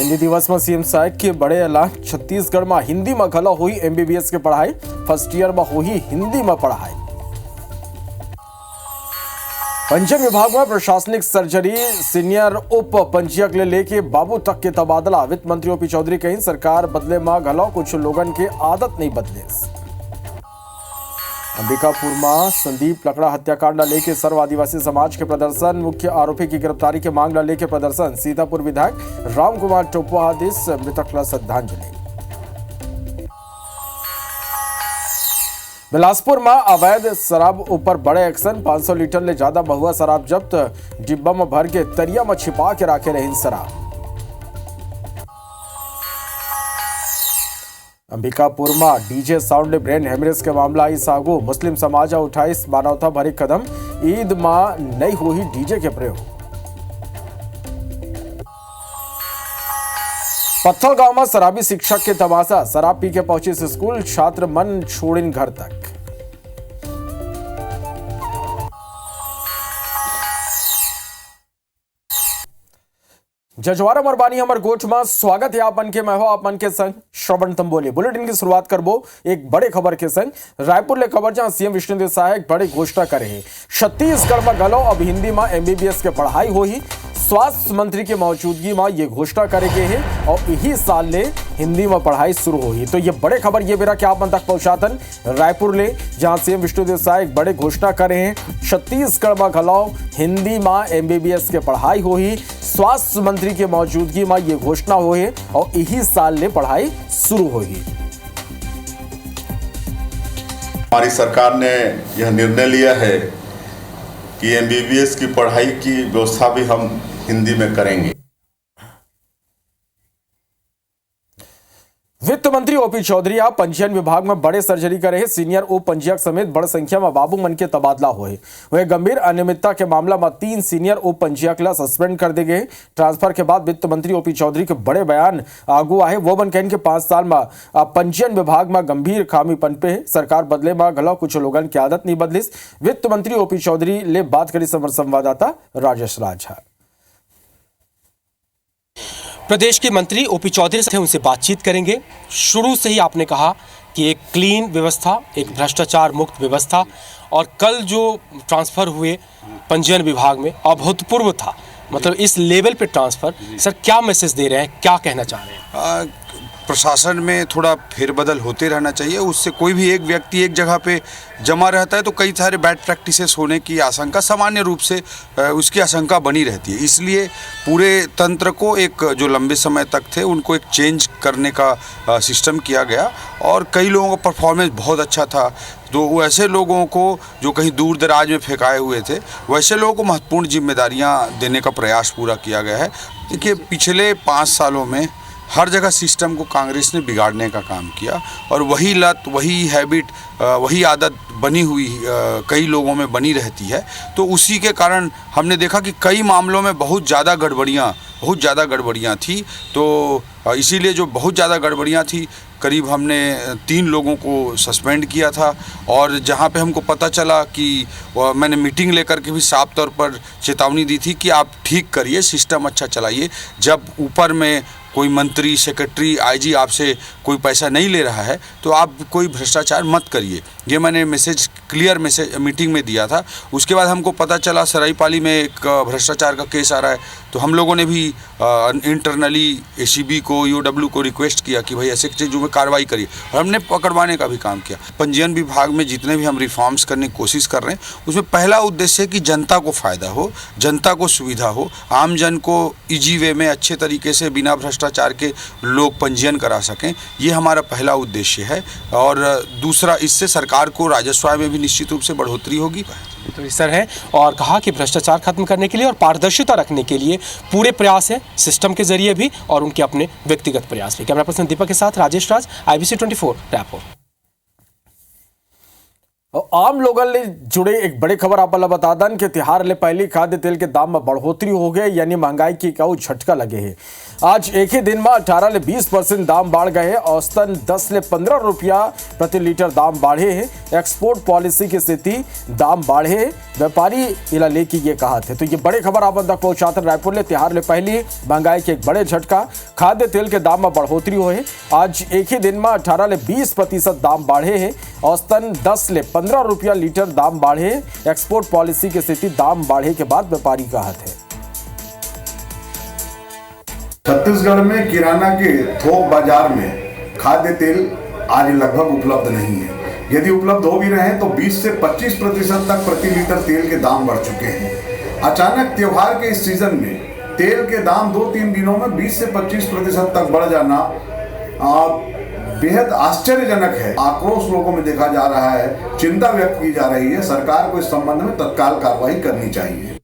हिंदी दिवस में सीएम साहब के बड़े ऐलान। छत्तीसगढ़ में हिंदी में घलो हुई एमबीबीएस के पढ़ाई। फर्स्ट ईयर में हुई हिंदी में पढ़ाई। पंचम विभाग में प्रशासनिक सर्जरी सीनियर उप पंजीयक ले लेके बाबू तक के तबादला। वित्त मंत्री ओपी चौधरी कहीं सरकार बदले में घलो कुछ लोगन के आदत नहीं बदले। अंबिकापुर में संदीप लकड़ा हत्याकांड लेके सर्व आदिवासी समाज के प्रदर्शन। मुख्य आरोपी की गिरफ्तारी के मांग लेके प्रदर्शन। सीतापुर विधायक राम कुमार टोपो आदेश मृतक ला श्रद्धांजलि। बिलासपुर में अवैध शराब ऊपर बड़े एक्शन। 500 लीटर ले ज्यादा महुआ शराब जब्त। डिब्बा में भर के तरिया में छिपा के रखे रही शराब। अंबिकापुर में डीजे साउंड ब्रेन हेमरेज के मामला आई सागू। मुस्लिम समाज उठाई मानवता भरी कदम। ईद में नहीं हुई डीजे के प्रयोग। पत्थल गांव में शराबी शिक्षक के तमाशा। शराब पी के पहुंचे स्कूल, छात्र मन छोड़िन घर तक। जजवारा मरबानी हमर गोठ में स्वागत है आपन के। मैं हो आपन के संग श्रवण तंबोली। बुलेटिन की शुरुआत करबो एक बड़े खबर के संग। रायपुर ले खबर जहां सीएम विष्णुदेव साय एक बड़ी घोषणा करे है। छत्तीसगढ़ में गलो अब हिंदी में एमबीबीएस के पढ़ाई होही। स्वास्थ्य मंत्री की मौजूदगी में ये घोषणा करे गए है और यही साल ले हिंदी में पढ़ाई शुरू होगी। तो ये बड़े खबर ये बेरा क्या आप मन तक पहुंचातन रायपुर ले, जहां सीएम विष्णुदेव साय एक बड़े घोषणा करे हैं। छत्तीसगढ़ में घलो हिंदी में एमबीबीएस के पढ़ाई होगी। स्वास्थ्य मंत्री की मौजूदगी में ये घोषणा हुई और यही साल ले पढ़ाई शुरू होगी। हमारी सरकार ने यह निर्णय लिया है कि एमबीबीएस की पढ़ाई की व्यवस्था भी हम हिंदी में करेंगे। वित्त मंत्री ओपी चौधरी आप पंजीयन विभाग में बड़े सर्जरी करे हैं। सीनियर उप पंजीयक समेत बड़ी संख्या में बाबू मन के तबादला हुए। वह गंभीर अनियमितता के मामला में 3 सीनियर उप पंजीयक ला सस्पेंड कर दिए गए। ट्रांसफर के बाद वित्त मंत्री ओपी चौधरी के बड़े बयान आगू आए। वो बन कहन के 5 साल में पंजीयन विभाग में गंभीर खामी पनपे है। सरकार बदले में गलो कुछ लोगन की आदत नहीं बदलिस। वित्त मंत्री ओपी चौधरी ले बात करी संवाददाता राजेश राजा। प्रदेश के मंत्री ओपी चौधरी से उनसे बातचीत करेंगे। शुरू से ही आपने कहा कि एक क्लीन व्यवस्था, एक भ्रष्टाचार मुक्त व्यवस्था, और कल जो ट्रांसफ़र हुए पंजीयन विभाग में अभूतपूर्व था। मतलब इस लेवल पे ट्रांसफ़र, सर क्या मैसेज दे रहे हैं, क्या कहना चाह रहे हैं? प्रशासन में थोड़ा फेरबदल होते रहना चाहिए। उससे कोई भी एक व्यक्ति एक जगह पे जमा रहता है तो कई सारे बैड प्रैक्टिसेस होने की आशंका सामान्य रूप से उसकी आशंका बनी रहती है। इसलिए पूरे तंत्र को एक जो लंबे समय तक थे उनको एक चेंज करने का सिस्टम किया गया और कई लोगों का परफॉर्मेंस बहुत अच्छा था। तो वैसे लोगों को जो कहीं दूर दराज में फेंकाए हुए थे, वैसे लोगों को महत्वपूर्ण जिम्मेदारियां देने का प्रयास पूरा किया गया है। देखिए, पिछले 5 सालों में हर जगह सिस्टम को कांग्रेस ने बिगाड़ने का काम किया और वही लत, वही हैबिट, वही आदत बनी हुई कई लोगों में बनी रहती है। तो उसी के कारण हमने देखा कि कई मामलों में बहुत ज़्यादा गड़बड़ियाँ थी। तो इसीलिए जो बहुत ज़्यादा गड़बड़ियाँ थी, करीब हमने 3 लोगों को सस्पेंड किया था। और जहाँ पे हमको पता चला कि मैंने मीटिंग लेकर के भी साफ तौर पर चेतावनी दी थी कि आप ठीक करिए, सिस्टम अच्छा चलाइए। जब ऊपर में कोई मंत्री, सेक्रेटरी, आईजी आपसे कोई पैसा नहीं ले रहा है तो आप कोई भ्रष्टाचार मत करिए। ये मैंने क्लियर मैसेज मीटिंग में दिया था। उसके बाद हमको पता चला सरायपाली में एक भ्रष्टाचार का केस आ रहा है, तो हम लोगों ने भी इंटरनली एसीबी को, ईओडब्ल्यू को रिक्वेस्ट किया कि भाई ऐसे चीज़ों में कार्रवाई करिए, और हमने पकड़वाने का भी काम किया। पंजीयन विभाग में जितने भी हम रिफॉर्म्स करने की कोशिश कर रहे हैं, उसमें पहला उद्देश्य है कि जनता को फ़ायदा हो, जनता को सुविधा हो, आम जन को ईजी वे में अच्छे तरीके से बिना भ्रष्टाचार के लोग पंजीयन करा सकें। ये हमारा पहला उद्देश्य है। और दूसरा, इससे सरकार को राजस्व आय में भी निश्चित रूप से बढ़ोतरी होगी। तो इस तरह है, और कहा कि भ्रष्टाचार खत्म करने के लिए और पारदर्शिता रखने के लिए पूरे प्रयास है, सिस्टम के जरिए भी और उनके अपने व्यक्तिगत प्रयास भी। कैमरा पर्सन दीपक के साथ राजेश राज, IBC 24 रायपुर। और आम लोगों ले जुड़े एक बड़ी खबर आप बता दन कि तिहार ले पहली खाद्य तेल के दाम में बढ़ोतरी हो गए, यानी महंगाई की का झटका लगे है। आज एक ही दिन में 18 ले 20% दाम बढ़ गए हैं। औसतन 10 ले 15 रुपया प्रति लीटर दाम बढ़े हैं। एक्सपोर्ट पॉलिसी की स्थिति दाम बढ़े है, व्यापारी इला लेके ये कहा थे। तो ये बड़े खबर आप तक पहुंचाते रायपुर ले तिहार ले पहली महंगाई के एक बड़े झटका, खाद्य तेल के दाम में बढ़ोतरी हुए। आज एक ही दिन में 18 ले 20% दाम बढ़े हैं। औसतन 10 ले 15 रुपया लीटर दाम बढ़े। एक्सपोर्ट पॉलिसी की स्थिति दाम बढ़े के बाद व्यापारी का हाथ है। छत्तीसगढ़ में किराना के थोक बाजार में खाद्य तेल आज लगभग उपलब्ध नहीं है। यदि उपलब्ध हो भी रहे हैं तो 20 से 25% तक प्रति लीटर तेल के दाम बढ़ चुके हैं। अचानक त्योहार के इस सीजन में तेल के दाम 2-3 दिनों में 20 से 25% तक बढ़ जाना बेहद आश्चर्यजनक है। आक्रोश लोगों में देखा जा रहा है, चिंता व्यक्त की जा रही है। सरकार को इस संबंध में तत्काल कार्रवाई करनी चाहिए।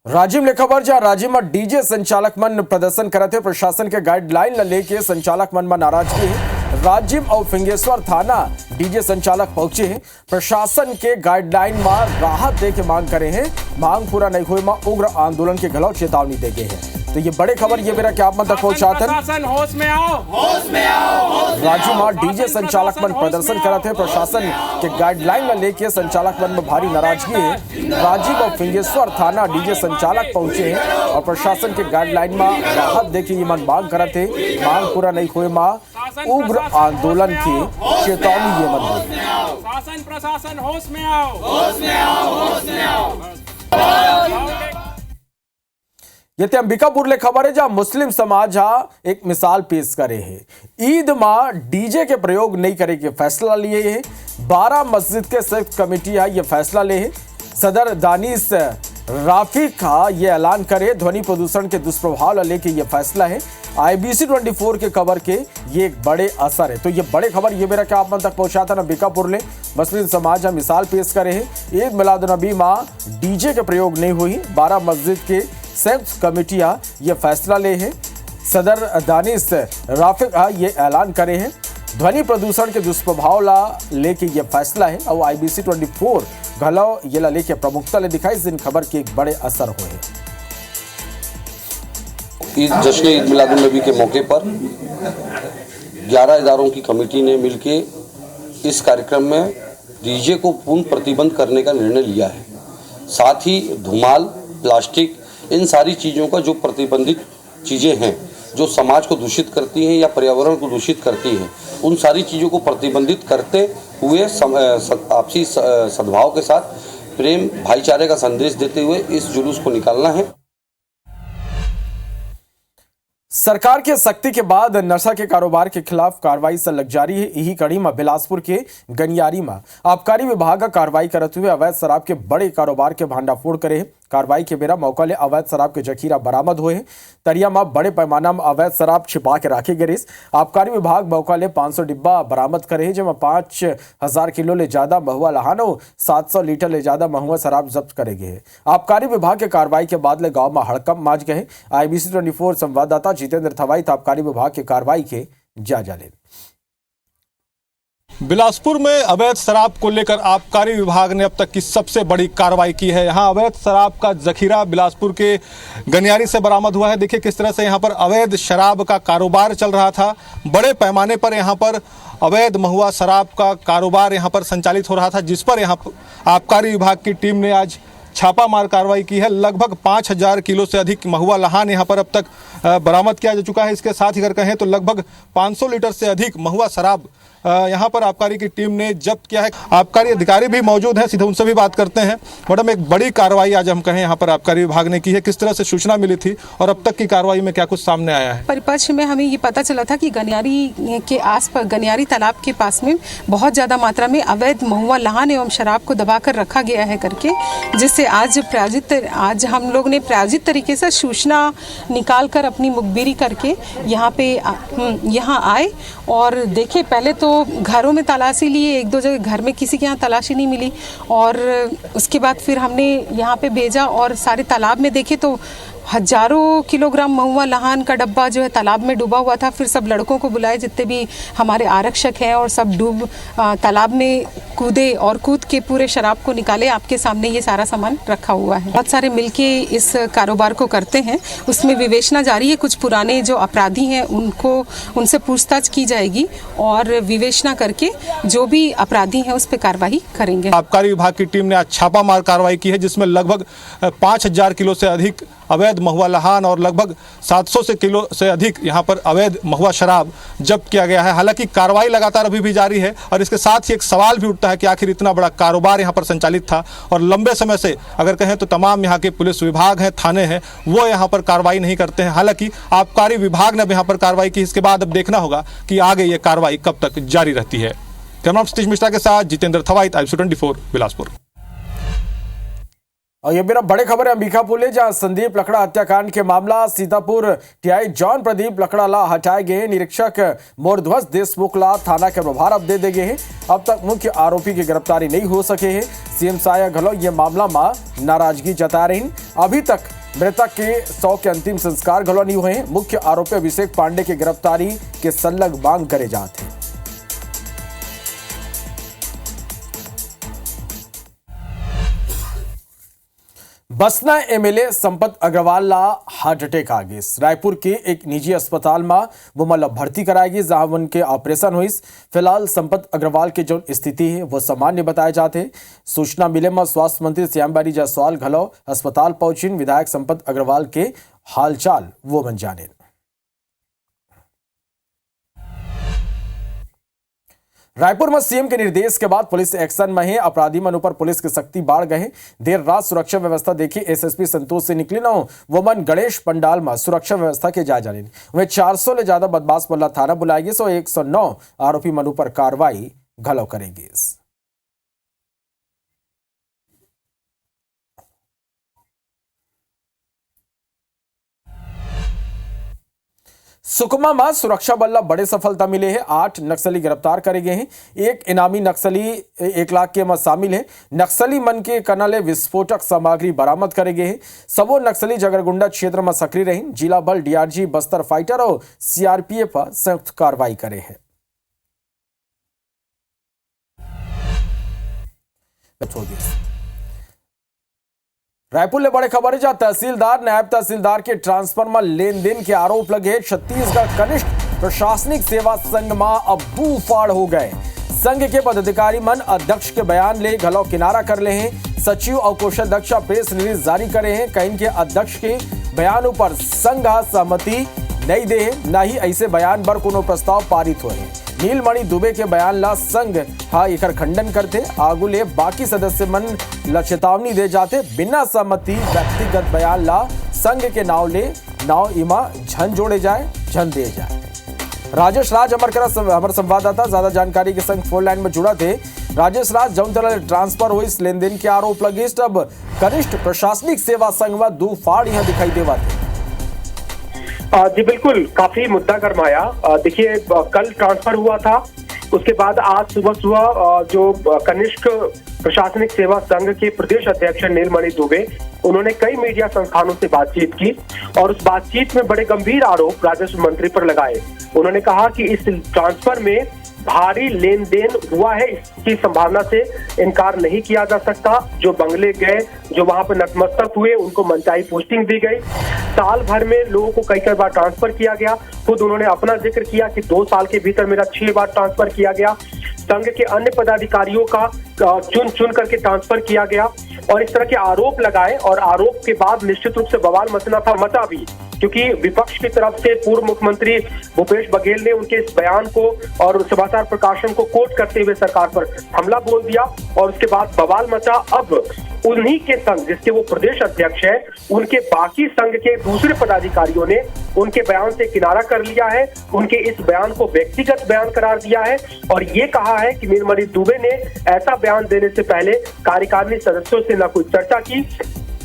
राजीव ले खबर जहां राज्य में डीजे संचालक मन प्रदर्शन करते प्रशासन के गाइडलाइन लेके संचालक मन में नाराजगी है। राजीव और फिंगेश्वर थाना डीजे संचालक पहुंचे हैं। प्रशासन के गाइडलाइन में राहत दे के मांग करे हैं। मांग पूरा नहीं हुए में उग्र आंदोलन के खिलाफ चेतावनी दे गए हैं। तो ये बड़े खबर ये मेरा क्या आप तक पहुंचाते हैं। होश में आओ, होश में आओ। राज्य में डीजे संचालक मन प्रदर्शन करते हैं। प्रशासन के गाइडलाइन लेके संचालक मन में भारी नाराजगी है। राजीव और फिंगेश्वर थाना डीजे संचालक पहुंचे हैं और प्रशासन के गाइडलाइन में राहत देके ये मन मांग करते। मांग पूरा नहीं हुए में उग्र आंदोलन की चेतावनी ये मन दी। शासन प्रशासन होश में आओ, होश में आओ, होश में आओ। ये अंबिकापुर ले खबर है जहां मुस्लिम समाज एक मिसाल पेश करे है। ईद में डीजे के प्रयोग नहीं करे के फैसला लिए है। 12 मस्जिद के संयुक्त कमेटी ये फैसला ले है। सदर दानिश राफिक ये ऐलान करे ध्वनि प्रदूषण के दुष्प्रभाव लेके ये फैसला है। IBC 24 के खबर के ये एक बड़े असर है। तो ये बड़े खबर ये मेरा क्या आप तक पहुंचाता ना बीकापुर ले मुस्लिम समाज मिसाल पेश करे है। ईद मिलाद नबी में डीजे के प्रयोग नहीं हुई। 12 मस्जिद के संयुक्त कमेटियां ये फैसला ले है। सदर दानिश राफिक ये ऐलान करे हैं ध्वनि प्रदूषण के दुष्प्रभाव ला लेके ये फैसला है। और IBC 24 घलाव ये ला लेके प्रमुखता ले दिखाई इस दिन खबर के एक बड़े असर हुए। जश्न ईद मिलादुन नबी के मौके पर 11 इदारों की कमेटी ने मिलके इस कार्यक्रम में डीजे को पूर्ण प्रतिबंध करने का निर्णय लिया है। साथ ही धुमाल, प्लास्टिक, इन सारी चीज़ों का जो प्रतिबंधित चीज़ें हैं जो समाज को दूषित करती हैं या पर्यावरण को दूषित करती हैं, उन सारी चीज़ों को प्रतिबंधित करते हुए आपसी सद्भाव के साथ प्रेम भाईचारे का संदेश देते हुए इस जुलूस को निकालना है। सरकार के सख्ती के बाद नशा के कारोबार के खिलाफ कार्रवाई से लग जारी है। यही कड़ी में बिलासपुर के गनियारी में आबकारी विभाग का कार्रवाई करते हुए अवैध शराब के बड़े कारोबार के भांडाफोड़ करे है। कार्रवाई के बेरा मौका ले अवैध शराब के जखीरा बरामद हुए हैं। तरिया में बड़े पैमाना में अवैध शराब छिपा के रखे गए। आबकारी विभाग मौका ले 500 डिब्बा बरामद करे है, जिसमें 5000 किलो ले ज्यादा महुआ लहानो 700 लीटर ले ज्यादा महुआ शराब जब्त करे गए। आबकारी विभाग के कार्रवाई के बाद ले गाँव में हड़कंप माच गए। IBC 24 संवाददाता जितेंद्र थवाई आबकारी विभाग के कार्रवाई के जायजा ले। बिलासपुर में अवैध शराब को लेकर आबकारी विभाग ने अब तक की सबसे बड़ी कार्रवाई की है। यहाँ अवैध शराब का जखीरा बिलासपुर के गनियारी से बरामद हुआ है। देखिए किस तरह से यहाँ पर अवैध शराब का कारोबार चल रहा था। बड़े पैमाने पर यहाँ पर अवैध महुआ शराब का कारोबार यहाँ पर संचालित हो रहा था, जिस पर यहाँ आबकारी विभाग की टीम ने आज छापामार कार्रवाई की है। लगभग 5000 किलो से अधिक महुआ लहान यहाँ पर अब तक बरामद किया जा चुका है। इसके साथ ही अगर कहें तो लगभग 500 लीटर से अधिक महुआ शराब यहाँ पर आबकारी की टीम ने जब्त किया है। आबकारी अधिकारी भी मौजूद हैं, सीधे उनसे भी बात करते हैं। मैडम, एक बड़ी कार्रवाई आज हम कहें यहाँ पर आबकारी विभाग ने की है, किस तरह से सूचना मिली थी और अब तक की कार्रवाई में क्या कुछ सामने आया है? परिपक्ष में हमें ये पता चला था कि गनियारी के आसपास, गनियारी तालाब के पास में बहुत ज़्यादा मात्रा में अवैध महुआ लहान एवं शराब को दबाकर रखा गया है करके, जिससे आज हम लोग ने प्रायोजित तरीके से सूचना निकाल कर अपनी मुखबिरी करके यहाँ आए और देखे। पहले तो घरों में तलाशी लिए, 1-2 जगह घर में किसी के यहाँ तलाशी नहीं मिली और उसके बाद फिर हमने यहाँ पे भेजा और सारे तालाब में देखे तो हजारों किलोग्राम महुआ लहान का डब्बा जो है तालाब में डूबा हुआ था। फिर सब लड़कों को बुलाए जितने भी हमारे आरक्षक हैं और सब तालाब में कूदे और कूद के पूरे शराब को निकाले। आपके सामने ये सारा सामान रखा हुआ है। बहुत सारे मिलके इस कारोबार को करते हैं। उसमें विवेचना जारी है। कुछ पुराने जो अपराधी हैं उनसे पूछताछ की जाएगी और विवेचना करके जो भी अपराधी हैं उस पर कार्रवाई करेंगे। आबकारी विभाग की टीम ने आज छापामार कार्रवाई की है जिसमें लगभग 5000 किलो से अधिक अवैध महुआ लहान और लगभग 700 किलो से अधिक यहां पर अवैध महुआ शराब जब्त किया गया है। हालांकि कार्रवाई लगातार अभी भी जारी है और इसके साथ ही एक सवाल भी उठता है कि आखिर इतना बड़ा कारोबार यहां पर संचालित था और लंबे समय से अगर कहें तो तमाम यहां के पुलिस विभाग हैं, थाने हैं, वो यहां पर कार्रवाई नहीं करते हैं। हालांकि आबकारी विभाग ने अब यहां पर कार्रवाई की। इसके बाद अब देखना होगा कि आगे ये कार्रवाई कब तक जारी रहती है। कैमरा सतीश मिश्रा के साथ जितेंद्र थवाइत, IBC24 बिलासपुर। और ये मेरा बड़े खबर है अंबिकापुर जहां संदीप लकड़ा हत्याकांड के मामला सीतापुर टीआई जॉन प्रदीप लकड़ाला हटाए गए। निरीक्षक मोरध्वज देशमुखला थाना के प्रभार अब दे गए हैं। अब तक मुख्य आरोपी की गिरफ्तारी नहीं हो सके है। सीएम साया घलो ये मामला में नाराजगी जता रही। अभी तक मृतक के 100 के अंतिम संस्कार घलो नहीं हुए हैं। मुख्य आरोपी अभिषेक पांडे की गिरफ्तारी के संलग्न मांग करे जाते हैं। बसना एमएलए संपत अग्रवाल ला हार्ट अटैक आ गई। रायपुर के एक निजी अस्पताल में वो मतलब भर्ती कराएगी जहां उनके ऑपरेशन हुई। फिलहाल संपत अग्रवाल की जो स्थिति है वो सामान्य बताए जाते। सूचना मिले में स्वास्थ्य मंत्री श्यामबारी जायसवाल घलो अस्पताल पहुंची। विधायक संपत अग्रवाल के हालचाल वो मन जाने। रायपुर में सीएम के निर्देश के बाद पुलिस एक्शन में है। अपराधी मन पर पुलिस की सख्ती बढ़ गए। देर रात सुरक्षा व्यवस्था देखी एसएसपी संतोष से निकली न वो मन गणेश पंडाल में सुरक्षा व्यवस्था के जायजा लेने। वह 400 ले ज्यादा बदमाश पल्ला थाना बुलाएगी। सो 109 आरोपी मनु पर कार्रवाई घलो करेगी। सुकमा में सुरक्षा बल बड़े सफलता मिले हैं। 8 नक्सली गिरफ्तार करे गए हैं। एक इनामी नक्सली 1 लाख के में शामिल है। नक्सली मन के कनाले विस्फोटक सामग्री बरामद करे गए हैं। सबो नक्सली जगरगुंडा क्षेत्र में सक्रिय रही। जिला बल डीआरजी बस्तर फाइटर और सीआरपीएफ संयुक्त कार्रवाई करे हैं। रायपुर ले बड़े खबर है जहां तहसीलदार नायब तहसीलदार के ट्रांसफर में लेन देन के आरोप लगे। छत्तीसगढ़ कनिष्ठ प्रशासनिक सेवा संघ में अब बूफाड़ हो गए। संघ के पदाधिकारी मन अध्यक्ष के बयान ले घलो किनारा कर ले हैं। सचिव और कोषाध्यक्ष प्रेस रिलीज जारी करे हैं। कहीं के अध्यक्ष के बयान पर संघ सहमति नहीं दे, न ही ऐसे बयान पर कोनो प्रस्ताव पारित हुए। नीलमणि दुबे के बयान ला संघ एकर खंडन करते। आगू ले बाकी सदस्य मन ला चेतावनी दे जाते। बिना सहमति व्यक्तिगत बयान ला संघ के नाव इमा झन जोड़े जाए, झन दे जाए। राजेश राज हमारे संवाददाता ज्यादा जानकारी के संग फोन लाइन में जुड़ा थे। राजेश राज, जौन तरह ट्रांसफर हुई लेन देन के आरोप लगे, अब कनिष्ठ प्रशासनिक सेवा संघ में दो फाड़ यहाँ दिखाई देवा थे। जी बिल्कुल, काफी मुद्दा गरमाया। देखिए, कल ट्रांसफर हुआ था, उसके बाद आज सुबह जो कनिष्ठ प्रशासनिक सेवा संघ के प्रदेश अध्यक्ष नीलमणि दुबे, उन्होंने कई मीडिया संस्थानों से बातचीत की और उस बातचीत में बड़े गंभीर आरोप राजस्व मंत्री पर लगाए। उन्होंने कहा कि इस ट्रांसफर में भारी लेन देन हुआ है, इसकी संभावना से इनकार नहीं किया जा सकता। जो बंगले गए, जो वहां पर नतमस्तक हुए, उनको मनचाही पोस्टिंग दी गई। साल भर में लोगों को कई बार ट्रांसफर किया गया। खुद उन्होंने अपना जिक्र किया कि 2 साल के भीतर मेरा 6 बार ट्रांसफर किया गया। संघ के अन्य पदाधिकारियों का चुन करके ट्रांसफर किया गया और इस तरह के आरोप लगाए। और आरोप के बाद निश्चित रूप से बवाल मचा भी, क्योंकि विपक्ष की तरफ से पूर्व मुख्यमंत्री भूपेश बघेल ने उनके इस बयान को और समाचार प्रकाशन को कोट करते हुए सरकार पर हमला बोल दिया और उसके बाद बवाल मचा। अब उन्हीं के संघ, जिसके वो प्रदेश अध्यक्ष है, उनके बाकी संघ के दूसरे पदाधिकारियों ने उनके बयान से किनारा कर लिया है। उनके इस बयान को व्यक्तिगत बयान करार दिया है और ये कहा है कि नीलमणि दुबे ने ऐसा बयान देने से पहले कार्यकारिणी सदस्यों से न कोई चर्चा की,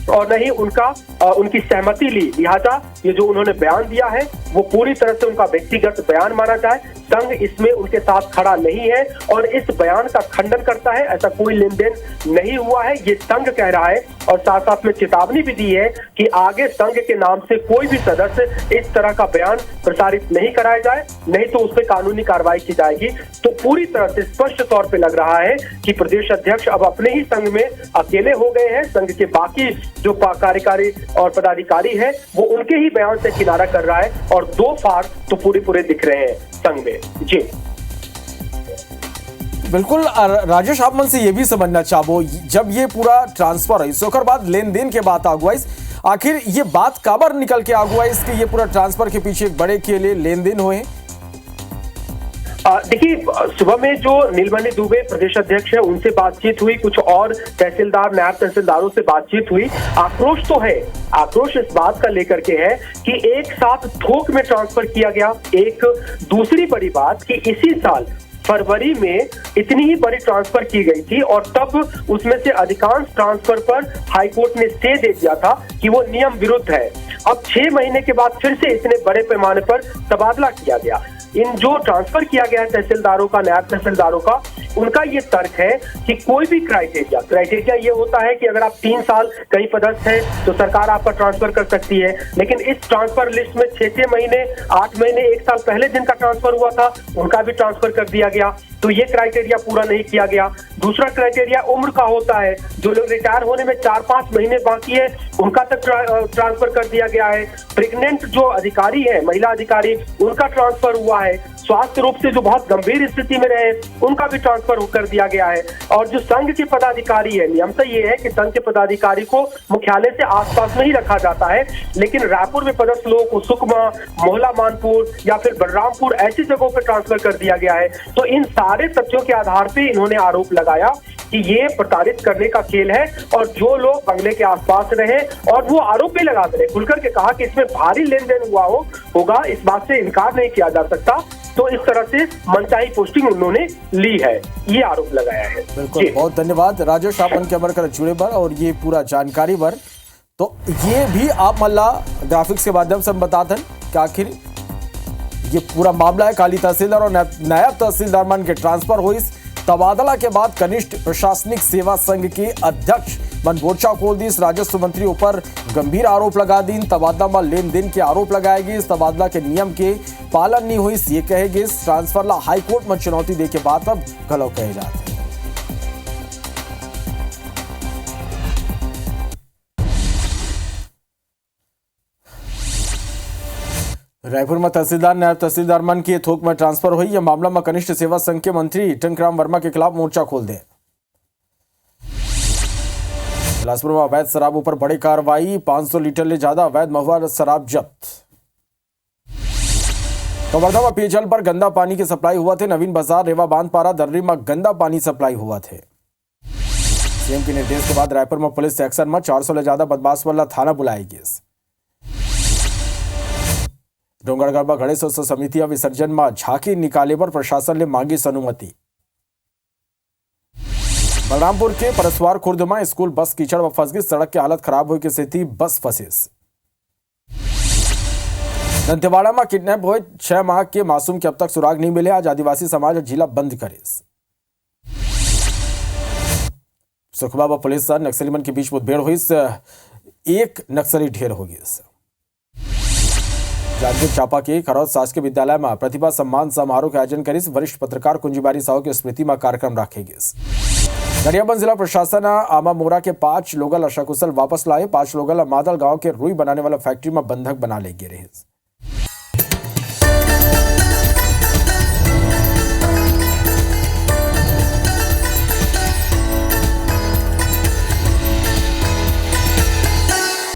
और न ही उनकी सहमति ली। लिहाजा ये जो उन्होंने बयान दिया है वो पूरी तरह से उनका व्यक्तिगत बयान माना जाए। संघ इसमें उनके साथ खड़ा नहीं है और इस बयान का खंडन करता है। ऐसा कोई लेन देन नहीं हुआ है, ये संघ कह रहा है और साथ साथ में चेतावनी भी दी है कि आगे संघ के नाम से कोई भी सदस्य इस तरह का बयान प्रसारित नहीं कराया जाए, नहीं तो उस पर कानूनी कार्रवाई की जाएगी। तो पूरी तरह से स्पष्ट तौर पे लग रहा है कि प्रदेश अध्यक्ष अब अपने ही संघ में अकेले हो गए हैं। संघ के बाकी जो कार्यकारी और पदाधिकारी है वो उनके ही बयान से किनारा कर रहा है और दो फाड़ तो पूरे दिख रहे हैं संघ में। जी बिल्कुल राजेश, आप मन से ये भी समझना चाहो, जब ये पूरा ट्रांसफर है इसके बाद लेन देन के बाद आगुआई, आखिर ये बात काबर निकल के आगुआई इसके ये पूरा ट्रांसफर के पीछे एक बड़े के लिए लेन देन हुए? देखिए, सुबह में जो नीलमणि दुबे प्रदेश अध्यक्ष है उनसे बातचीत हुई, कुछ और तहसीलदार नायब तहसीलदारों से बातचीत हुई। आक्रोश तो है, आक्रोश इस बात का लेकर के है कि एक साथ थोक में ट्रांसफर किया गया। एक दूसरी बड़ी बात कि इसी साल फरवरी में इतनी ही बड़ी ट्रांसफर की गई थी और तब उसमें से अधिकांश ट्रांसफर पर हाईकोर्ट ने स्टे दे दिया था कि वो नियम विरुद्ध है। अब 6 महीने के बाद फिर से इतने बड़े पैमाने पर तबादला किया गया। इन जो ट्रांसफर किया गया है तहसीलदारों का, नायब तहसीलदारों का, उनका ये तर्क है कि कोई भी क्राइटेरिया ये होता है कि अगर आप 3 साल कहीं पदस्थ हैं तो सरकार आपका ट्रांसफर कर सकती है, लेकिन इस ट्रांसफर लिस्ट में 6 महीने, 8 महीने, 1 साल पहले जिनका ट्रांसफर हुआ था उनका भी ट्रांसफर कर दिया गया। तो ये क्राइटेरिया पूरा नहीं किया गया। दूसरा क्राइटेरिया उम्र का होता है, जो लोग रिटायर होने में 4-5 महीने बाकी है उनका तक ट्रांसफर कर दिया गया है। प्रेग्नेंट जो अधिकारी है, महिला अधिकारी, उनका ट्रांसफर हुआ है। स्वास्थ्य रूप से जो बहुत गंभीर स्थिति में रहे उनका भी ट्रांसफर कर दिया गया है। और जो संघ के पदाधिकारी है, नियमतः ये है कि संघ के पदाधिकारी को मुख्यालय से आसपास में ही रखा जाता है, लेकिन रायपुर में पदस्थ लोगों को सुकमा, मोहला मानपुर या फिर बलरामपुर ऐसी जगहों पर ट्रांसफर कर दिया गया है। तो इन सारे तथ्यों के आधार पे इन्होंने आरोप लगाया कि ये प्रताड़ित करने का खेल है और जो लोग बंगले के आसपास रहे, और वो आरोप भी लगा रहे, खुलकर के कहा कि इसमें भारी लेन देन हुआ होगा, इस बात से इनकार नहीं किया जा सकता। तो इस तरह से मनचाही पोस्टिंग उन्होंने ली है, ये आरोप लगाया है। बिल्कुल, बहुत धन्यवाद राजेश, आप उनके अमर कर जुड़े बर और ये पूरा जानकारी बर। तो ये भी आप मल्ला ग्राफिक्स के माध्यम से हम बताते हैं कि आखिर ये पूरा मामला है काली तहसीलदार और नायब तहसीलदार मन के ट्रांसफर हुई। तबादला के बाद कनिष्ठ प्रशासनिक सेवा संघ के अध्यक्ष मन मोर्चा खोल दी। राजस्व मंत्री ऊपर गंभीर आरोप लगा दी। तबादला में लेन देन के आरोप लगाएगी। इस तबादला के नियम के पालन नहीं हुई ये कहेगी। ट्रांसफर ला हाईकोर्ट में चुनौती दे के बाद अब गलौ कहे जाते हैं। रायपुर में तहसीलदार नायब तहसीलदार मन की थोक में ट्रांसफर हुई। यह मामला में कनिष्ठ सेवा संघ के मंत्री टंकराम वर्मा के खिलाफ मोर्चा खोल दे। बिलासपुर में अवैध शराब पर बड़ी कार्रवाई, 500 लीटर से ज्यादा अवैध महुआ शराब जब्त। कवर्धा में पेयजल पर गंदा पानी की सप्लाई हुआ थे। नवीन बाजार, रेवा बांधपारा, दर्री में गंदा पानी सप्लाई हुआ थे। सीएम के निर्देश के बाद रायपुर में पुलिस एक्शन में 400 से ज्यादा बदमाश वाला थाना बुलाएगी। डोंगरगढ़ में गणेश उत्सव समिति विसर्जन में झांकी निकाले पर प्रशासन ने मांगी अनुमति। बलरामपुर के परसवार खुर्द में स्कूल बस कीचड़ में फंस गई। सड़क की हालत खराब हुई की स्थिति बस फंसिस। दंतेवाड़ा में किडनैप हुए 6 माह के मासूम के अब तक सुराग नहीं मिले। आज आदिवासी समाज जिला बंद करे। सुखबा व पुलिस और नक्सली मन के बीच मुठभेड़ हुई। एक नक्सली ढेर हो गई। जांजगीर चांपा के खरौद शासकीय विद्यालय में प्रतिभा सम्मान समारोह का आयोजन करी। वरिष्ठ पत्रकार कुंजीबारी साहू की स्मृति में कार्यक्रम रखेगी। गरियाबंद जिला प्रशासन आमा मोरा के 5 लोग अशकुशल वापस लाए। 5 लोग मादल गांव के रुई बनाने वाला फैक्ट्री में बंधक बना ले गए रहे।